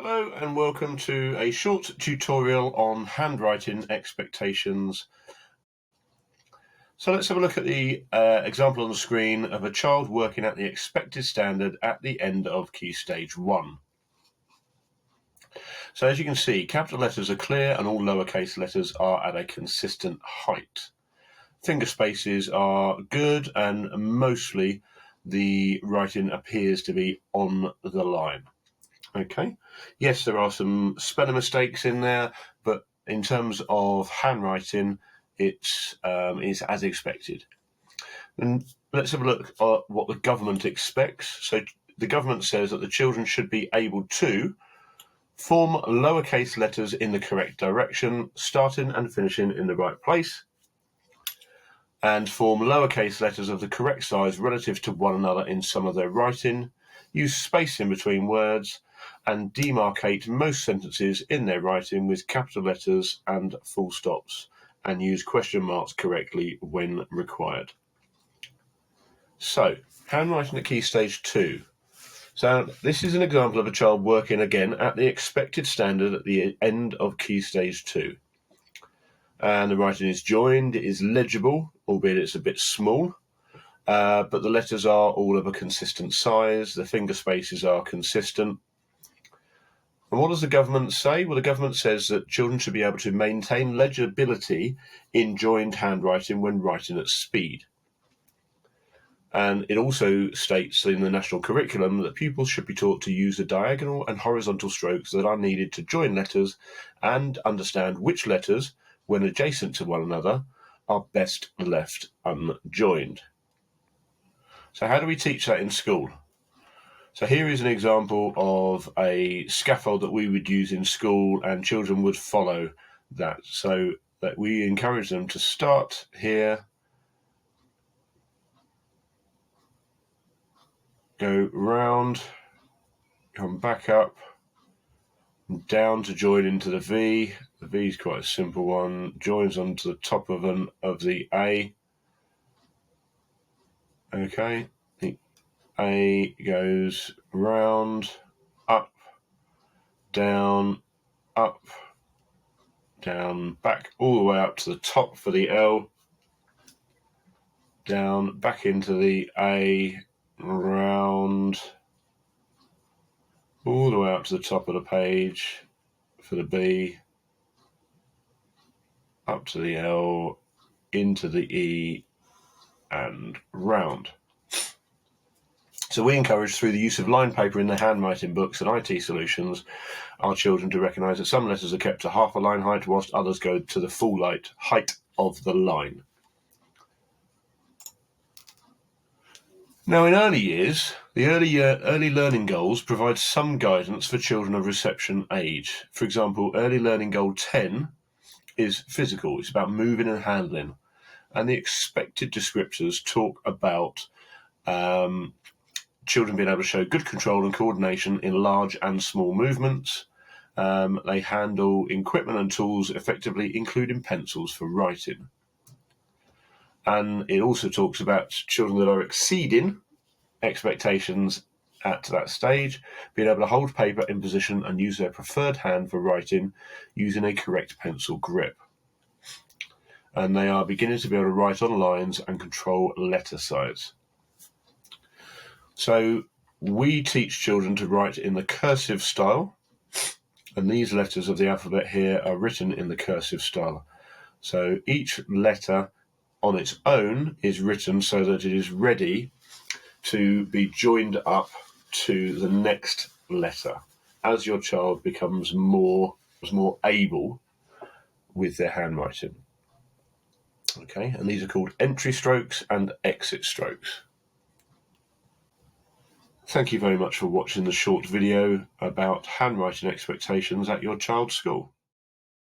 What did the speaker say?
Hello and welcome to a short tutorial on handwriting expectations. So let's have a look at the example on the screen of a child working at the expected standard at the end of Key Stage 1. So as you can see, capital letters are clear and all lowercase letters are at a consistent height. Finger spaces are good and mostly the writing appears to be on the line. Okay, yes, there are some spelling mistakes in there, but in terms of handwriting, it's as expected. And let's have a look at what the government expects. So the government says that the children should be able to form lowercase letters in the correct direction, starting and finishing in the right place, and form lowercase letters of the correct size relative to one another in some of their writing, use spacing between words, and demarcate most sentences in their writing with capital letters and full stops, and use question marks correctly when required. So, handwriting at Key Stage 2. So this is an example of a child working again at the expected standard at the end of Key Stage 2. And the writing is joined, it is legible, albeit it's a bit small, but the letters are all of a consistent size, the finger spaces are consistent. And what does the government say? Well, the government says that children should be able to maintain legibility in joined handwriting when writing at speed. And it also states in the national curriculum that pupils should be taught to use the diagonal and horizontal strokes that are needed to join letters and understand which letters, when adjacent to one another, are best left unjoined. So how do we teach that in school? So here is an example of a scaffold that we would use in school, and children would follow that. So that we encourage them to start here, go round, come back up, down to join into the V. The V is quite a simple one. Joins onto the top of the A. Okay, the A goes round, up, down, back, all the way up to the top for the L. Down, back into the A, round, all the way up to the top of the page for the B, up to the L, into the E, and round. So we encourage, through the use of line paper in their handwriting books and IT solutions, our children to recognise that some letters are kept to half a line height, whilst others go to the full height of the line. Now, in early years, the early learning goals provide some guidance for children of reception age. For example, early learning goal 10 is physical. It's about moving and handling. And the expected descriptors talk about children being able to show good control and coordination in large and small movements. They handle equipment and tools effectively, including pencils for writing. And it also talks about children that are exceeding expectations at that stage, being able to hold paper in position and use their preferred hand for writing using a correct pencil grip. And they are beginning to be able to write on lines and control letter size. So we teach children to write in the cursive style, and these letters of the alphabet here are written in the cursive style. So each letter on its own is written so that it is ready to be joined up to the next letter as your child becomes more able with their handwriting. Okay, and these are called entry strokes and exit strokes. Thank you very much for watching the short video about handwriting expectations at your child's school.